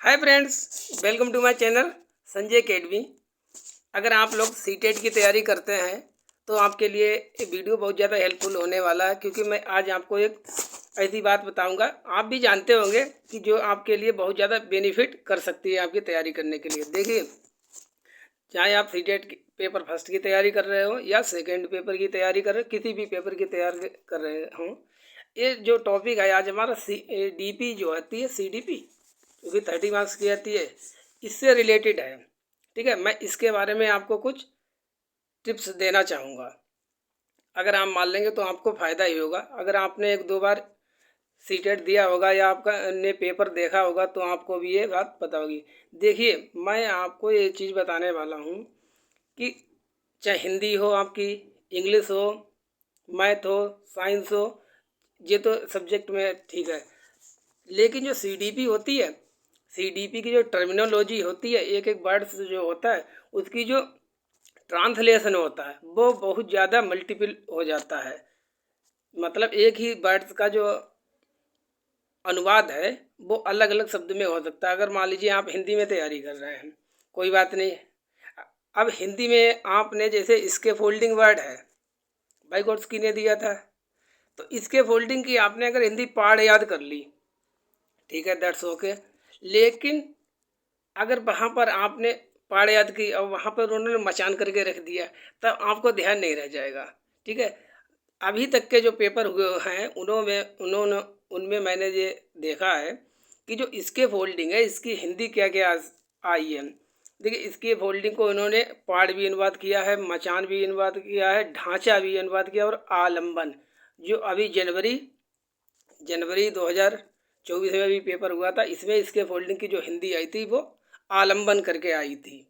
Hi friends, welcome to my channel Sanjay academy. अगर आप लोग सीटेट की तैयारी करते हैं तो आपके लिए ये वीडियो बहुत ज़्यादा हेल्पफुल होने वाला है, क्योंकि मैं आज आपको एक ऐसी बात बताऊंगा, आप भी जानते होंगे कि जो आपके लिए बहुत ज़्यादा बेनिफिट कर सकती है आपकी तैयारी करने के लिए। देखिए, चाहे आप सीटेट पेपर फर्स्ट की तैयारी कर रहे हो या सेकेंड पेपर की तैयारी कर रहे हो, किसी भी पेपर की तैयारी कर रहे हो, ये जो टॉपिक है आज हमारा DP जो आती है CDP, जो कि 30 मार्क्स की आती है, इससे रिलेटेड है। ठीक है, मैं इसके बारे में आपको कुछ टिप्स देना चाहूँगा। अगर आप मान लेंगे तो आपको फ़ायदा ही होगा। अगर आपने एक दो बार सीटेट दिया होगा या आपका ने पेपर देखा होगा तो आपको भी ये बात पता होगी। देखिए, मैं आपको ये चीज़ बताने वाला हूँ कि चाहे हिंदी हो आपकी, इंग्लिश हो, मैथ हो, साइंस हो, ये तो सब्जेक्ट में ठीक है, लेकिन जो CDP होती है, CDP की जो टर्मिनोलॉजी होती है, एक एक वर्ड्स जो होता है उसकी जो ट्रांसलेशन होता है वो बहुत ज़्यादा मल्टीपल हो जाता है। मतलब एक ही वर्ड्स का जो अनुवाद है वो अलग अलग शब्द में हो सकता है। अगर मान लीजिए आप हिंदी में तैयारी कर रहे हैं, कोई बात नहीं, अब हिंदी में आपने जैसे इसके फोल्डिंग वर्ड है, भाई गोट्सकी ने दिया था, तो इसके फोल्डिंग की आपने अगर हिंदी पाठ याद कर ली, ठीक है, दैट्स ओके। लेकिन अगर वहाँ पर आपने पाठ याद की और वहाँ पर उन्होंने मचान करके रख दिया, तब आपको ध्यान नहीं रह जाएगा। ठीक है, अभी तक के जो पेपर हुए हैं उन्होंने उनमें मैंने ये देखा है कि जो इसके फोल्डिंग है, इसकी हिंदी क्या क्या आई है। देखिए, इसकी फोल्डिंग को इन्होंने पाठ भी अनुवाद किया है, मचान भी अनुवाद किया है, ढांचा भी अनुवाद किया, और आलम्बन जो अभी जनवरी 2024 में भी पेपर हुआ था, इसमें इसके फोल्डिंग की जो हिंदी आई थी वो आलम्बन करके आई थी।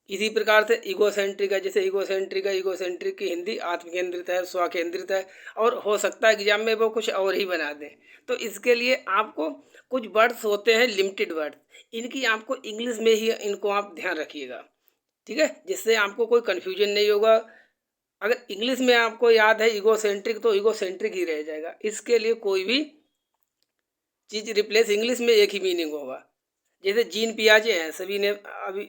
इसी प्रकार से ईगोसेंट्रिक है, जैसे ईगोसेंट्रिक की हिंदी आत्मकेंद्रित है, स्वकेंद्रित है, और हो सकता है एग्जाम में वो कुछ और ही बना दें। तो इसके लिए आपको कुछ वर्ड्स होते हैं, लिमिटेड वर्ड्स, इनकी आपको इंग्लिश में ही इनको आप ध्यान रखिएगा। ठीक है, जिससे आपको कोई कन्फ्यूजन नहीं होगा। अगर इंग्लिश में आपको याद है ईगोसेंट्रिक तो ईगोसेंट्रिक ही रह जाएगा। इसके लिए कोई भी चीज़ रिप्लेस इंग्लिश में एक ही मीनिंग होगा। जैसे जीन पियाजे हैं, सभी ने अभी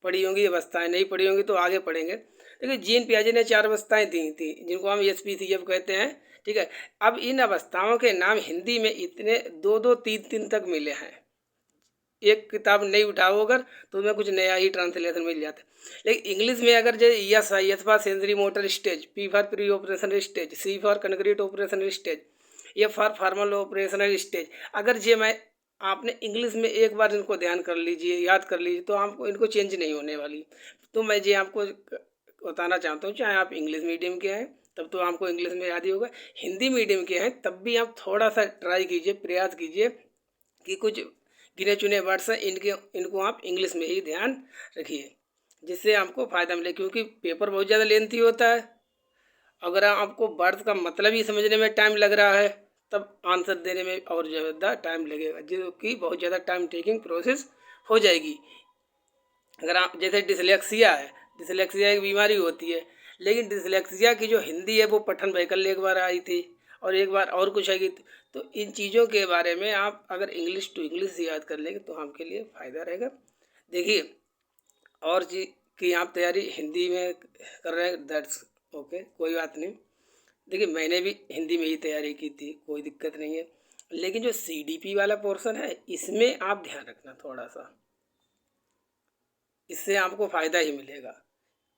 पढ़ी होंगी अवस्थाएं, नहीं पढ़ी होंगी तो आगे पढ़ेंगे। देखिए, जीन पियाजे ने 4 अवस्थाएं दी थी जिनको हम SPCF कहते हैं। ठीक है, अब इन अवस्थाओं के नाम हिंदी में इतने 2-2, 3-3 तक मिले हैं। एक किताब नहीं उठाओ अगर तो उसमें कुछ नया ही ट्रांसलेशन मिल जाता है। लेकिन इंग्लिश में अगर जैसे yes for sensory motor stage, P for pre operational stage, C for concrete operational stage, F for formal operational stage, अगर ये मैं आपने इंग्लिश में एक बार इनको ध्यान कर लीजिए, याद कर लीजिए, तो आपको इनको चेंज नहीं होने वाली। तो मैं ये आपको बताना चाहता हूँ, चाहे आप इंग्लिश मीडियम के हैं तब तो आपको इंग्लिश में याद ही होगा, हिंदी मीडियम के हैं तब भी आप थोड़ा सा ट्राई कीजिए, प्रयास कीजिए कि कुछ गिने चुने वर्ड्स हैं इनको आप इंग्लिश में ही ध्यान रखिए, जिससे आपको फ़ायदा मिले। क्योंकि पेपर बहुत ज़्यादा लेंथी होता है। अगर आपको वर्ड्स का मतलब ही समझने में टाइम लग रहा है, तब आंसर देने में और ज़्यादा टाइम लगेगा, जो कि बहुत ज़्यादा टाइम टेकिंग प्रोसेस हो जाएगी। अगर आप जैसे डिसलेक्सिया है, डिसलेक्सिया एक बीमारी होती है, लेकिन डिसलेक्सिया की जो हिंदी है वो पठन वैकल्य एक बार आई थी और एक बार और कुछ आएगी। तो इन चीज़ों के बारे में आप अगर इंग्लिश टू इंग्लिश याद कर लेंगे तो आपके लिए फ़ायदा रहेगा। देखिए, और चीज़ की आप तैयारी हिंदी में कर रहे हैं, दैट्स ओके, कोई बात नहीं। देखिए, मैंने भी हिंदी में ही तैयारी की थी, कोई दिक्कत नहीं है। लेकिन जो CDP वाला पोर्शन है इसमें आप ध्यान रखना थोड़ा सा, इससे आपको फ़ायदा ही मिलेगा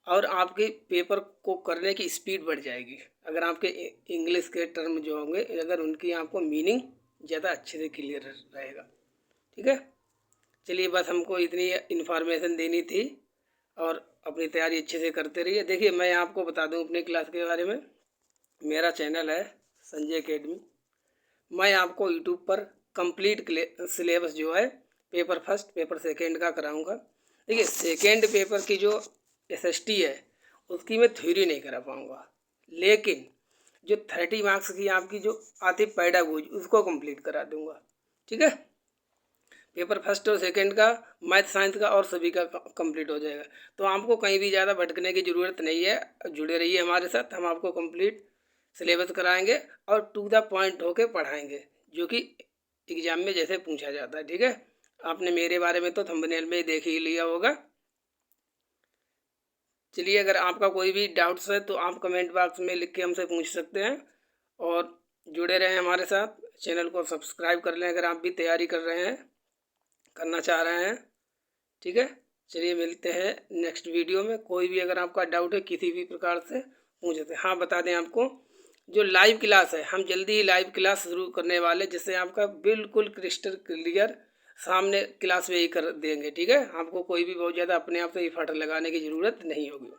और आपके पेपर को करने की स्पीड बढ़ जाएगी। अगर आपके इंग्लिश के टर्म जो होंगे, अगर उनकी आपको मीनिंग ज़्यादा अच्छे से क्लियर रहेगा। ठीक है, चलिए, बस हमको इतनी इन्फॉर्मेशन देनी थी और अपनी तैयारी अच्छे से करते रहिए। देखिए, मैं आपको बता दूं अपनी क्लास के बारे में, मेरा चैनल है संजय अकेडमी। मैं आपको यूट्यूब पर कंप्लीट सिलेबस जो है पेपर फर्स्ट पेपर सेकेंड का कराऊंगा। देखिए, सेकेंड पेपर की जो SST है उसकी मैं थ्योरी नहीं करा पाऊंगा, लेकिन जो 30 मार्क्स की आपकी जो आती पैडागोजी उसको कंप्लीट करा दूंगा। ठीक है, पेपर फर्स्ट और सेकंड का, मैथ साइंस का और सभी का कंप्लीट हो जाएगा। तो आपको कहीं भी ज़्यादा भटकने की ज़रूरत नहीं है, जुड़े रहिए हमारे साथ, हम आपको कंप्लीट सिलेबस कराएंगे और टू द पॉइंट होके पढ़ाएंगे, जो कि एग्ज़ाम में जैसे पूछा जाता है। ठीक है, आपने मेरे बारे में तो थंबनेल में ही देख ही लिया होगा। चलिए, अगर आपका कोई भी डाउट्स है तो आप कमेंट बॉक्स में लिख के हमसे पूछ सकते हैं और जुड़े रहें हमारे साथ। चैनल को सब्सक्राइब कर लें अगर आप भी तैयारी कर रहे हैं, करना चाह रहे हैं। ठीक है, चलिए मिलते हैं नेक्स्ट वीडियो में। कोई भी अगर आपका डाउट है किसी भी प्रकार से पूछ सकते हैं। हाँ, बता दें आपको, जो लाइव क्लास है हम जल्दी ही लाइव क्लास शुरू करने वाले, जिससे आपका बिल्कुल क्रिस्टल क्लियर सामने क्लास में ही कर देंगे। ठीक है, आपको कोई भी बहुत ज़्यादा अपने आप से एफर्ट लगाने की ज़रूरत नहीं होगी।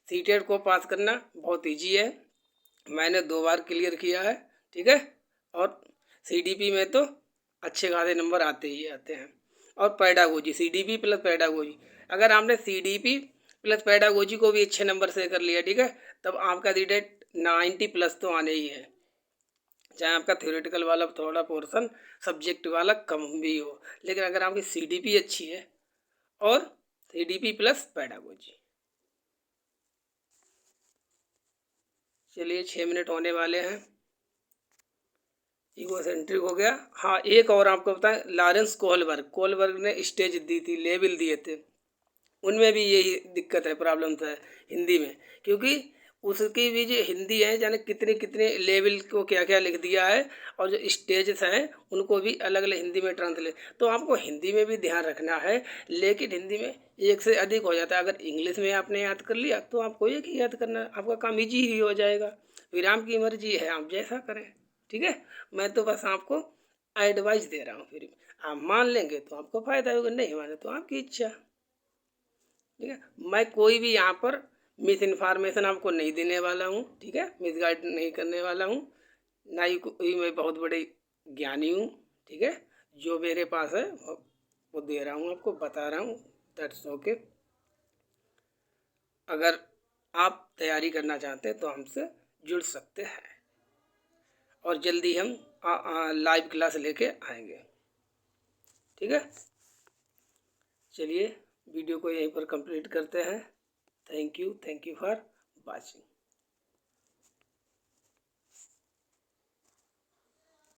सीटेट को पास करना बहुत ईजी है, मैंने 2 बार क्लियर किया है। ठीक है, और सीडीपी में तो अच्छे खासे नंबर आते ही आते हैं। और पैडागोजी, सीडीपी प्लस पैडागोजी, अगर आपने सीडीपी प्लस पैडागोजी को भी अच्छे नंबर से कर लिया, ठीक है, तब आपका सीटेट 90 प्लस तो आने ही है, चाहे आपका थ्योरेटिकल वाला थोड़ा पोर्शन सब्जेक्ट वाला कम भी हो। लेकिन अगर आपकी सीडीपी अच्छी है और सीडीपी प्लस पैडागोजी। चलिए 6 मिनट होने वाले हैं, इगोसेंट्रिक हो गया। हाँ, एक और आपको बताएं, लॉरेंस कोलबर्ग ने स्टेज दी थी, लेवल दिए थे, उनमें भी यही दिक्कत है, प्रॉब्लम्स है हिंदी में, क्योंकि उसकी भी जो हिंदी है जाने कितने कितने लेवल को क्या क्या लिख दिया है, और जो स्टेजेस हैं उनको भी अलग अलग हिंदी में ट्रांसलेट। तो आपको हिंदी में भी ध्यान रखना है, लेकिन हिंदी में एक से अधिक हो जाता है। अगर इंग्लिश में आपने याद कर लिया तो आपको एक ही याद करना, आपका काम ईजी ही हो जाएगा। विराम की मर्जी है, आप जैसा करें। ठीक है, मैं तो बस आपको एडवाइस दे रहा हूँ, फिर आप मान लेंगे तो आपको फ़ायदा होगा, नहीं माने तो आपकी इच्छा। ठीक है, मैं कोई भी यहाँ पर मिस इन्फॉर्मेशन आपको नहीं देने वाला हूँ। ठीक है, मिस गाइड नहीं करने वाला हूँ, ना ही कोई मैं बहुत बड़े ज्ञानी हूँ। ठीक है, जो मेरे पास है वो दे रहा हूँ, आपको बता रहा हूँ, दैट्स ओके। अगर आप तैयारी करना चाहते हैं तो हमसे जुड़ सकते हैं, और जल्दी हम लाइव क्लास लेके आएंगे। ठीक है, चलिए वीडियो को यहीं पर कंप्लीट करते हैं। Thank you for watching.